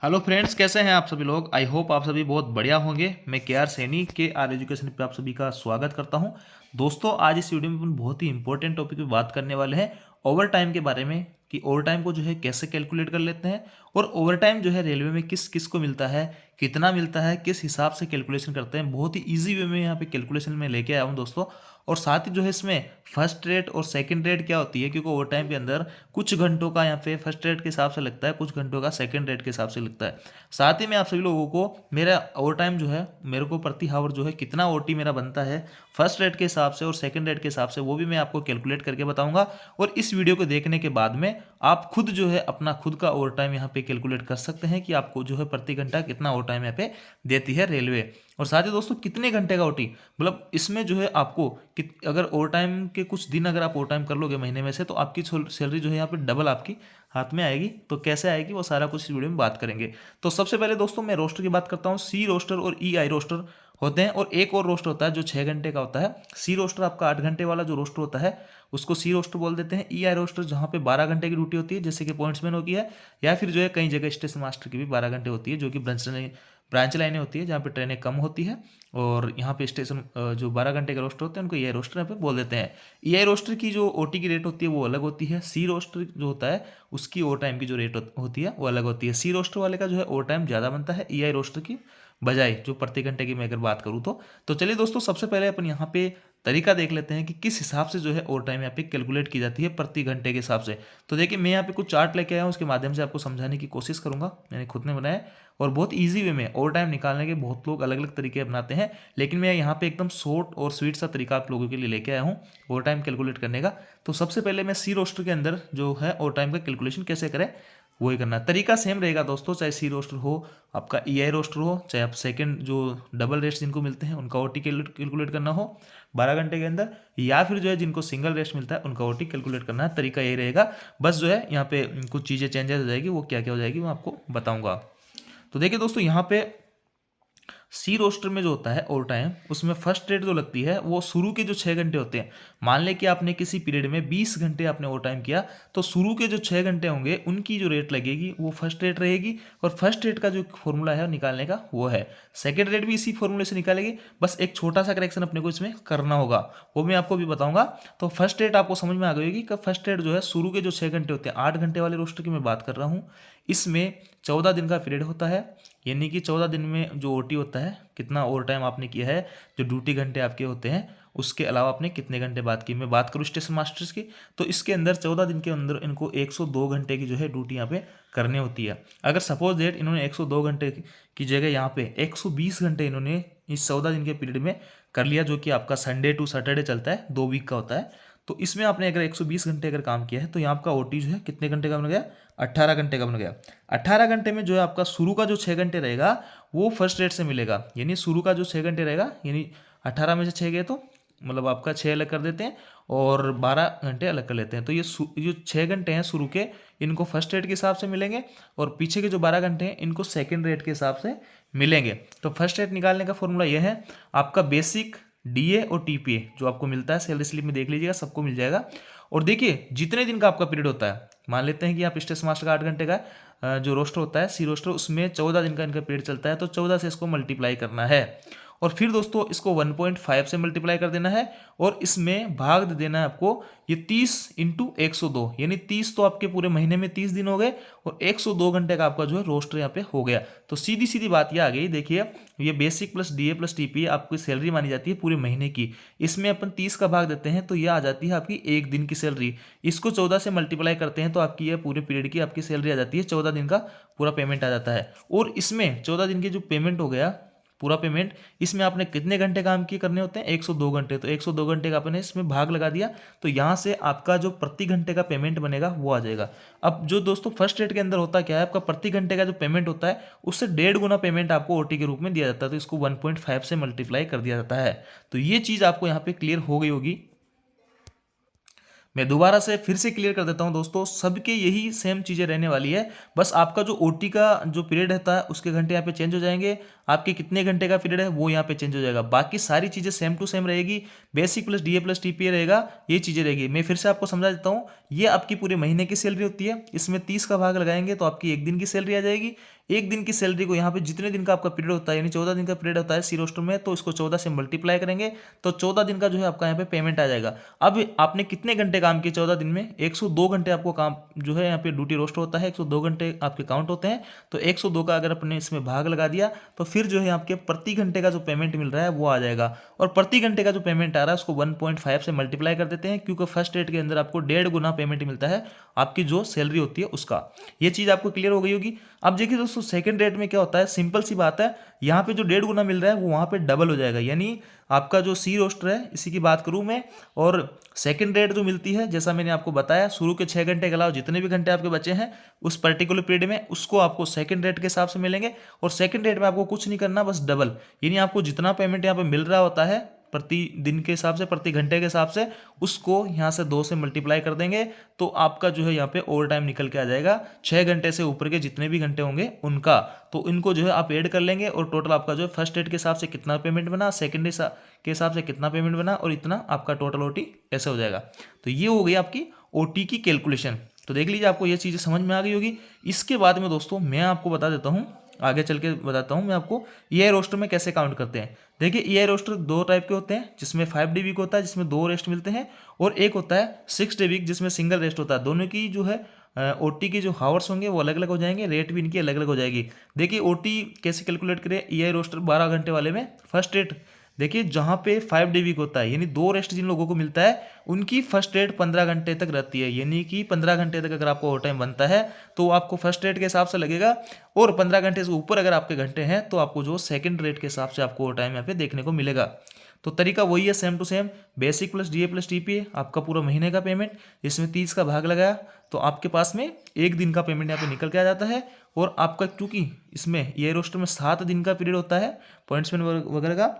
Hello friends, कैसे हैं आप सभी लोग। आई होप आप सभी बहुत बढ़िया होंगे। मैं के आर सैनी के आर एजुकेशन पे आप सभी का स्वागत करता हूं। दोस्तों, आज इस वीडियो में अपन बहुत ही इंपॉर्टेंट टॉपिक पे बात करने वाले हैं, ओवर टाइम के बारे में, कि ओवर टाइम को जो है कैसे कैलकुलेट कर लेते हैं और ओवर टाइम जो है रेलवे में किस किस को मिलता है, कितना मिलता है, किस हिसाब से कैलकुलेशन करते हैं। बहुत ही ईजी वे में यहाँ पे कैलकुलेशन में लेके आया हूँ दोस्तों। और साथ ही जो है इसमें फर्स्ट रेट और सेकंड रेट क्या होती है, क्योंकि ओवर टाइम के अंदर कुछ घंटों का यहाँ पे फर्स्ट रेट के हिसाब से लगता है, कुछ घंटों का सेकंड रेट के हिसाब से लगता है। साथ ही मैं आप सभी लोगों को मेरा ओवर टाइम जो है, मेरे को प्रति हावर जो है कितना ओटी मेरा बनता है फर्स्ट रेट के हिसाब से और सेकंड रेट के हिसाब से, वो भी मैं आपको कैलकुलेट करके बताऊंगा। और इस वीडियो को देखने के बाद में आप खुद जो है अपना खुद का ओवर टाइम यहाँ पे कैलकुलेट कर सकते हैं कि आपको जो है प्रति घंटा कितना ओवर टाइम यहाँ पे देती है रेलवे। और साथ ही दोस्तों, कितने घंटे का ओटी, मतलब इसमें जो है आपको अगर ओवर टाइम के कुछ दिन अगर आप ओवर टाइम कर लोगे महीने में से, तो आपकी सैलरी जो है यहाँ पे डबल आपकी हाथ में आएगी। तो कैसे आएगी वो सारा कुछ इस वीडियो में बात करेंगे। तो सबसे पहले दोस्तों मैं रोस्टर की बात करता हूँ। सी रोस्टर और ई आई रोस्टर होते हैं, और एक और रोस्टर होता है जो 6 घंटे का होता है। सी रोस्टर आपका 8 घंटे वाला जो रोस्टर होता है उसको सी रोस्टर बोल देते हैं। ई आई रोस्टर जहाँ पे 12 घंटे की ड्यूटी होती है, जैसे कि पॉइंट्समैन होती है, या फिर जो है कई जगह स्टेशन मास्टर की भी 12 घंटे होती है, जो कि ब्रांच लाइनें होती है जहाँ पे ट्रेनें कम होती है। और यहाँ पे स्टेशन जो 12 घंटे के रोस्टर होते हैं उनको ई आई रोस्टर यहाँ पे बोल देते हैं। ई आई रोस्टर की जो ओटी की रेट होती है वो अलग होती है। सी रोस्टर जो होता है उसकी ओवर टाइम की जो रेट होती है वो अलग होती है। सी रोस्टर वाले का जो है ओवर टाइम ज़्यादा बनता है ई आई रोस्टर की बजाय, जो प्रति घंटे की मैं अगर बात करूँ तो चलिए दोस्तों, सबसे पहले अपन यहाँ पे तरीका देख लेते हैं कि किस हिसाब से जो है ओवर टाइम यहाँ पे कैलकुलेट की जाती है प्रति घंटे के हिसाब से। तो देखिए, मैं यहाँ पे कुछ चार्ट लेके आया हूँ, उसके माध्यम से आपको समझाने की कोशिश करूंगा। मैंने खुद ने बनाया है, और बहुत ईजी वे में ओवर टाइम निकालने के बहुत लोग अलग अलग तरीके अपनाते हैं, लेकिन मैं यहाँ पे एकदम शॉर्ट और स्वीट सा तरीका आप लोगों के लिए लेके आया हूँ ओवर टाइम कैलकुलेट करने का। तो सबसे पहले मैं सी रोस्टर के अंदर जो है ओवर टाइम का कैलकुलेशन कैसे करें वही करना। तरीका सेम रहेगा दोस्तों, चाहे सी रोस्टर हो, आपका ई आई रोस्टर हो, चाहे आप सेकंड जो डबल रेस्ट जिनको मिलते हैं उनका ओटी कैलकुलेट करना हो 12 घंटे के अंदर, या फिर जो है जिनको सिंगल रेस्ट मिलता है उनका ओटी कैलकुलेट करना है। तरीका यही रहेगा। बस जो है यहाँ पे कुछ चीज़ें चेंजेस हो जाएगी, वो क्या क्या हो जाएगी मैं आपको बताऊंगा। तो देखिए दोस्तों, यहाँ पे सी रोस्टर में जो होता है ओवर टाइम, उसमें फर्स्ट रेट जो लगती है वो शुरू के जो 6 घंटे होते हैं। मान लें कि आपने किसी पीरियड में 20 घंटे आपने ओवर टाइम किया, तो शुरू के जो 6 घंटे होंगे उनकी जो रेट लगेगी वो फर्स्ट रेट रहेगी। और फर्स्ट रेट का जो फॉर्मूला है निकालने का वो है। सेकेंड रेट भी इसी फॉर्मूले से निकालेगी, बस एक छोटा सा करेक्शन अपने को इसमें करना होगा, वो मैं आपको भी बताऊंगा। तो फर्स्ट रेट आपको समझ में आ गई होगी कि फर्स्ट रेट जो है शुरू के जो 6 घंटे होते हैं, 8 घंटे वाले रोस्टर की मैं बात कर रहा हूँ, इसमें 14 दिन का पीरियड होता है। यानी कि 14 दिन में जो ओटी होता है, कितना ओवर टाइम आपने किया है, जो ड्यूटी घंटे आपके होते हैं उसके अलावा आपने कितने घंटे बात की। मैं बात करूँ स्टेशन मास्टर्स की, तो इसके अंदर 14 दिन के अंदर इनको 102 घंटे की जो है ड्यूटी यहाँ पे करनी होती है। अगर सपोज डेट इन्होंने 102 घंटे की जगह यहाँ पे 120 घंटे इन्होंने इस 14 दिन के पीरियड में कर लिया, जो कि आपका संडे टू सैटरडे चलता है, 2 वीक का होता है, तो इसमें आपने अगर 120 घंटे अगर काम किया है, तो यहाँ आपका ओटी जो है कितने घंटे का बन गया, 18 घंटे का बन गया। 18 घंटे में जो है आपका शुरू का जो 6 घंटे रहेगा वो फर्स्ट रेट से मिलेगा। यानी शुरू का जो 6 घंटे रहेगा, यानी 18 में से 6 गए तो मतलब आपका 6 अलग कर देते हैं और 12 घंटे अलग कर लेते हैं। तो ये जो 6 घंटे हैं शुरू के, इनको फर्स्ट रेट के हिसाब से मिलेंगे, और पीछे के जो 12 घंटे हैं इनको सेकेंड रेट के हिसाब से मिलेंगे। तो फर्स्ट रेट निकालने का फॉर्मूला यह है, आपका बेसिक डीए और टीपीए जो आपको मिलता है सैलरी स्लिप में देख लीजिएगा, सबको मिल जाएगा। और देखिए, जितने दिन का आपका पीरियड होता है, मान लेते हैं कि आप स्टेशन मास्टर का 8 घंटे का जो रोस्टर होता है सी रोस्टर, उसमें 14 दिन का इनका पीरियड चलता है, तो 14 से इसको मल्टीप्लाई करना है। और फिर दोस्तों इसको 1.5 से मल्टीप्लाई कर देना है, और इसमें भाग दे देना है आपको ये 30 इंटू 102, यानी 30 तो आपके पूरे महीने में 30 दिन हो गए, और 102 घंटे का आपका जो है रोस्टर यहाँ पे हो गया। तो सीधी सीधी बात ये आ गई। देखिए, ये basic plus DA plus TPA आपकी सैलरी मानी जाती है पूरे महीने की। इसमें अपन 30 का भाग देते हैं तो ये आ जाती है आपकी एक दिन की सैलरी। इसको 14 से मल्टीप्लाई करते हैं तो आपकी ये पूरे पीरियड की आपकी सैलरी आ जाती है, 14 दिन का पूरा पेमेंट आ जाता है। और इसमें 14 दिन की जो पेमेंट हो गया पूरा पेमेंट, इसमें आपने कितने घंटे काम किए करने होते हैं, 102 घंटे, तो 102 घंटे का आपने इसमें भाग लगा दिया, तो यहाँ से आपका जो प्रति घंटे का पेमेंट बनेगा वो आ जाएगा। अब जो दोस्तों फर्स्ट रेट के अंदर होता क्या है, आपका प्रति घंटे का जो पेमेंट होता है उससे 1.5 गुना पेमेंट आपको ओटी के रूप में दिया जाता है, तो इसको 1.5 से मल्टीप्लाई कर दिया जाता है। तो ये चीज़ आपको यहाँ पे क्लियर हो गई होगी। मैं दोबारा से फिर से क्लियर कर देता हूं दोस्तों, सबके यही सेम चीज़ें रहने वाली है। बस आपका जो ओटी का जो पीरियड रहता है उसके घंटे यहाँ पे चेंज हो जाएंगे, आपके कितने घंटे का पीरियड है वो यहाँ पे चेंज हो जाएगा, बाकी सारी चीज़ें सेम टू सेम रहेगी। Basic plus DA plus TPA रहेगा, ये चीज़ें रहेगी। मैं फिर से आपको समझा देता हूँ, ये आपकी पूरे महीने की सैलरी होती है, इसमें 30 का भाग लगाएंगे तो आपकी एक दिन की सैलरी आ जाएगी। एक दिन की सैलरी को यहाँ पे जितने दिन का आपका पीरियड होता है, यानी 14 दिन का पीरियड होता है सी रोस्टर में, तो इसको 14 से मल्टीप्लाई करेंगे तो 14 दिन का जो है आपका यहाँ पे पेमेंट आ जाएगा। अब आपने कितने घंटे काम किए 14 दिन में, 102 घंटे आपको काम जो है यहाँ पे ड्यूटी रोस्टर होता है, 102 घंटे आपके काउंट होते हैं। तो 102 का अगर अपने इसमें भाग लगा दिया तो फिर जो है आपके प्रति घंटे का जो पेमेंट मिल रहा है वो आ जाएगा। और प्रति घंटे का जो पेमेंट आ रहा है उसको 1.5 से मल्टीप्लाई कर देते हैं, क्योंकि फर्स्ट रेट के अंदर आपको 1.5 गुना पेमेंट मिलता है आपकी जो सैलरी होती है उसका। ये चीज़ आपको क्लियर हो गई होगी। अब देखिए दोस्तों सेकंड रेट में क्या होता है, सिंपल सी बात है, यहाँ पे जो 1.5 गुना मिल रहा है वो वहाँ पे डबल हो जाएगा। यानी आपका जो सी रोस्टर है, इसी की बात करूँ मैं, और सेकंड रेट जो मिलती है जैसा मैंने आपको बताया, शुरू के 6 घंटे के अलावा जितने भी घंटे आपके बचे हैं उस पर्टिकुलर पीरियड में, उसको आपको सेकंड रेट के हिसाब से मिलेंगे। और सेकंड रेट में आपको कुछ नहीं करना, बस डबल, यानी आपको जितना पेमेंट यहाँ पे मिल रहा होता है प्रति दिन के हिसाब से, प्रति घंटे के हिसाब से, उसको यहाँ से 2 से मल्टीप्लाई कर देंगे तो आपका जो है यहाँ पे ओवर टाइम निकल के आ जाएगा। 6 घंटे से ऊपर के जितने भी घंटे होंगे उनका, तो इनको जो है आप ऐड कर लेंगे और टोटल आपका जो है फर्स्ट रेट के हिसाब से कितना पेमेंट बना, सेकंड के हिसाब से कितना पेमेंट बना, और इतना आपका टोटल ओटी ऐसे हो जाएगा। तो ये हो गई आपकी ओटी की कैलकुलेशन। तो देख लीजिए आपको ये चीज़ें समझ में आ गई होगी। इसके बाद में दोस्तों मैं आपको बता देता हूँ, आगे चल के बताता हूँ मैं आपको ईआई रोस्टर में कैसे काउंट करते हैं। देखिए ईआई रोस्टर 2 टाइप के होते हैं, जिसमें 5 डे वीक होता है जिसमें 2 रेस्ट मिलते हैं, और एक होता है 6 डे वीक जिसमें सिंगल रेस्ट होता है। दोनों की जो है ओटी के जो हावर्स होंगे वो अलग अलग हो जाएंगे, रेट भी इनकी अलग अलग हो जाएगी। देखिए ओटी कैसे कैलकुलेट करें ईआई रोस्टर 12 घंटे वाले में। फर्स्ट रेट देखिए जहाँ पे 5 डे वीक होता है, यानी 2 रेस्ट जिन लोगों को मिलता है उनकी फर्स्ट रेट 15 घंटे तक रहती है। यानी कि 15 घंटे तक अगर आपको ओवर टाइम बनता है तो आपको फर्स्ट रेट के हिसाब से लगेगा, और 15 घंटे से ऊपर अगर आपके घंटे हैं तो आपको जो सेकंड रेट के हिसाब से आपको ओवर टाइम यहाँ पे देखने को मिलेगा। तो तरीका वही है, same to same, basic plus DA plus TPA, आपका पूरा महीने का पेमेंट, इसमें 30 का भाग लगाया तो आपके पास में एक दिन का पेमेंट यहाँ पे निकल के आ जाता है। और आपका क्योंकि इसमें ये रोस्टर में 7 दिन का पीरियड होता है पॉइंट्समैन वगैरह का,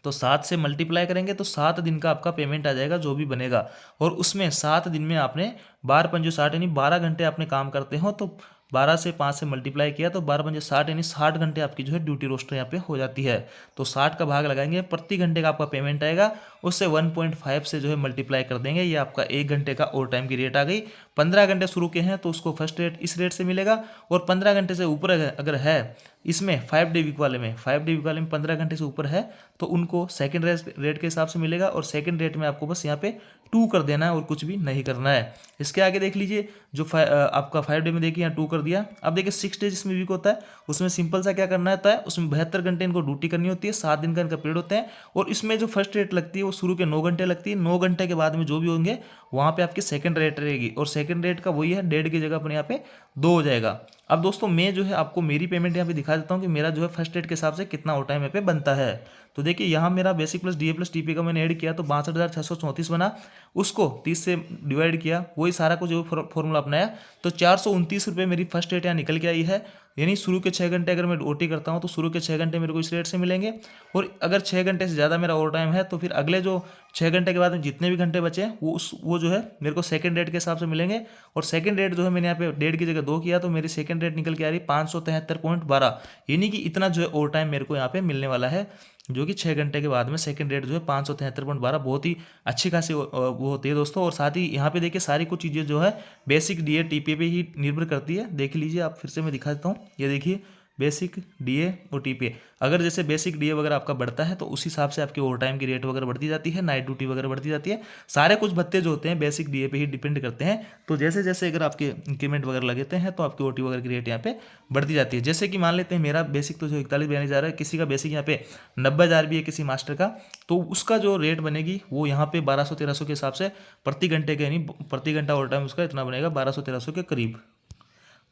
तो 7 से मल्टीप्लाई करेंगे तो 7 दिन का आपका पेमेंट आ जाएगा जो भी बनेगा। और उसमें 7 दिन में आपने 12 पंजे 60 यानी 12 घंटे आपने काम करते हो, तो 12 से 5 से मल्टीप्लाई किया तो 12 पंजे 60 यानी 60 घंटे आपकी जो है ड्यूटी रोस्टर यहाँ पे हो जाती है। तो 60 का भाग लगाएंगे, प्रति घंटे का आपका पेमेंट आएगा, उससे 1.5 से जो है मल्टीप्लाई कर देंगे, ये आपका 1 घंटे का ओवर टाइम की रेट आ गई। 15 घंटे शुरू के हैं तो उसको फर्स्ट रेट इस रेट से मिलेगा, और 15 घंटे से ऊपर अगर है इसमें 5 डे वीक वाले में, 5 डे वीक वाले में 15 घंटे से ऊपर है तो उनको सेकंड रेट के हिसाब से मिलेगा। और सेकंड रेट में आपको बस यहाँ पे 2 कर देना है और कुछ भी नहीं करना है। इसके आगे देख लीजिए जो आपका 5 डे में देखिए यहाँ 2 कर दिया। अब देखिए 6 डे जिसमें वीक होता है उसमें सिंपल सा क्या करना होता है, उसमें 72 घंटे इनको ड्यूटी करनी होती है, 7 दिन का इनका पीरियड होता है। और इसमें जो फर्स्ट रेट लगती है वो शुरू के 9 घंटे लगती है, 9 घंटे के बाद में जो भी होंगे वहाँ पे आपकी सेकंड रेट रहेगी, और सेकंड रेट का वही है 1.5 की जगह अपने यहाँ पे 2 हो जाएगा। अब दोस्तों मैं जो है आपको मेरी पेमेंट यहाँ पे दिखा देता हूँ कि मेरा जो है फर्स्ट रेट के हिसाब से कितना ओवर टाइम यहाँ पे बनता है। तो देखिए यहाँ मेरा basic plus DA plus TP का मैंने ऐड किया तो 62,634 बना, उसको 30 से डिवाइड किया, वही सारा कुछ जो फॉर्मूला अपनाया तो 429 रुपये मेरी फर्स्ट रेट यहाँ निकल के आई है। यानी शुरू के 6 घंटे अगर मैं ओटी करता हूँ तो शुरू के 6 घंटे मेरे को इस रेट से मिलेंगे, और अगर 6 घंटे से ज़्यादा मेरा ओवर टाइम है तो फिर अगले जो 6 घंटे के बाद में जितने भी घंटे बचे हैं वो जो है मेरे को सेकंड रेट के हिसाब से मिलेंगे। और सेकंड रेट जो है मैंने यहाँ पे 1.5 की जगह 2 किया तो मेरी सेकंड रेट निकल के आ रही 573.12, यानी कि इतना जो है ओवर टाइम मेरे को यहाँ पे मिलने वाला है, जो कि 6 घंटे के बाद में सेकंड रेट जो है 573.12 बहुत ही अच्छी खासी वो होती है दोस्तों। और साथ ही यहाँ पे देखिए सारी कुछ चीज़ें जो है बेसिक डीए टीपीए पे ही निर्भर करती है। देख लीजिए आप, फिर से मैं दिखा देता हूँ, ये देखिए बेसिक डीए और टीपीए, अगर जैसे बेसिक डीए वगैरह आपका बढ़ता है तो उस हिसाब से आपकी ओवर टाइम की रेट वगैरह बढ़ती जाती है, नाइट ड्यूटी वगैरह बढ़ती जाती है, सारे कुछ भत्ते जो होते हैं बेसिक डीए पे ही डिपेंड करते हैं। तो जैसे जैसे अगर आपके इंक्रीमेंट वगैरह लगते हैं तो आपकी ओटी वगैरह की रेट यहाँ पे बढ़ती जाती है। जैसे कि मान लेते हैं मेरा बेसिक तो जो 41-42 है, किसी का बेसिक यहाँ पे 90,000 भी है किसी मास्टर का, तो उसका जो रेट बनेगी वो यहाँ पे 1200-1300 के हिसाब से प्रति घंटे के, यानी प्रति घंटा ओवर टाइम उसका इतना बनेगा 1200-1300 के करीब।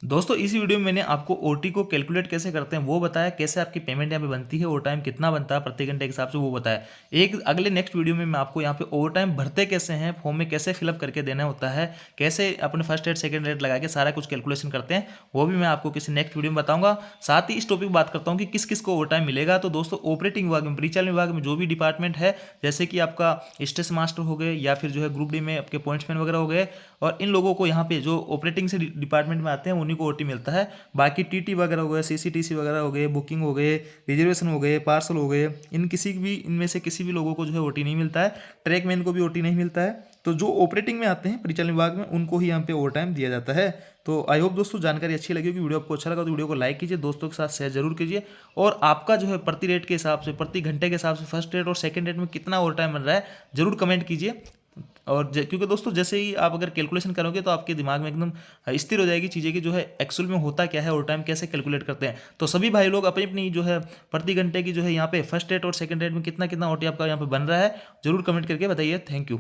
दोस्तों इस वीडियो में मैंने आपको ओटी को कैलकुलेट कैसे करते हैं वो बताया, कैसे आपकी पेमेंट यहाँ पे बनती है, ओवर टाइम कितना बनता है प्रति घंटे के हिसाब से वो बताया। एक अगले नेक्स्ट वीडियो में मैं आपको यहाँ पे ओवर टाइम भरते कैसे हैं, फॉर्म में कैसे फिलअप करके देना होता है, कैसे अपने फर्स्ट रेट सेकंड रेट लगा के सारा कुछ कैलकुलेशन करते हैं, वो भी मैं आपको किसी नेक्स्ट वीडियो में बताऊंगा। साथ ही इस टॉपिक बात करता हूँ कि किस किस को ओवर टाइम मिलेगा। तो दोस्तों ऑपरेटिंग विभाग में, परिचालन विभाग में जो भी डिपार्टमेंट है, जैसे कि आपका स्टेशन मास्टर हो गए या फिर जो है ग्रुप डी में आपके पॉइंट्समैन वगैरह हो गए, और इन लोगों को यहाँ पे जो ऑपरेटिंग से डिपार्टमेंट में आते हैं उन्हीं को ओटी मिलता है। बाकी टीटी वगैरह हो गए, सीसीटीसी वगैरह हो गए, बुकिंग हो गए, रिजर्वेशन हो गए, पार्सल हो गए, इनमें से किसी भी लोगों को जो है ओटी नहीं मिलता है। ट्रैकमैन को भी ओटी नहीं मिलता है। तो जो ऑपरेटिंग में आते हैं परिचालन विभाग में, उनको ही यहाँ पे ओवर टाइम दिया जाता है। तो आई होप दोस्तों जानकारी अच्छी लगी होगी। वीडियो आपको अच्छा लगा तो वीडियो को लाइक कीजिए, दोस्तों के साथ शेयर जरूर कीजिए। और आपका जो है प्रति रेट के हिसाब से, प्रति घंटे के हिसाब से फर्स्ट रेट और सेकंड रेट में कितना ओवर टाइम बन रहा है जरूर कमेंट कीजिए। और क्योंकि दोस्तों जैसे ही आप अगर कैलकुलेशन करोगे तो आपके दिमाग में एकदम स्थिर हो जाएगी चीज़ें कि जो है एक्चुअल में होता क्या है, ओवर टाइम कैसे कैलकुलेट करते हैं। तो सभी भाई लोग अपनी अपनी जो है प्रति घंटे की जो है यहाँ पे फर्स्ट रेट और सेकंड रेट में कितना कितना ओटी आपका यहाँ पे बन रहा है जरूर कमेंट करके बताइए। Thank you.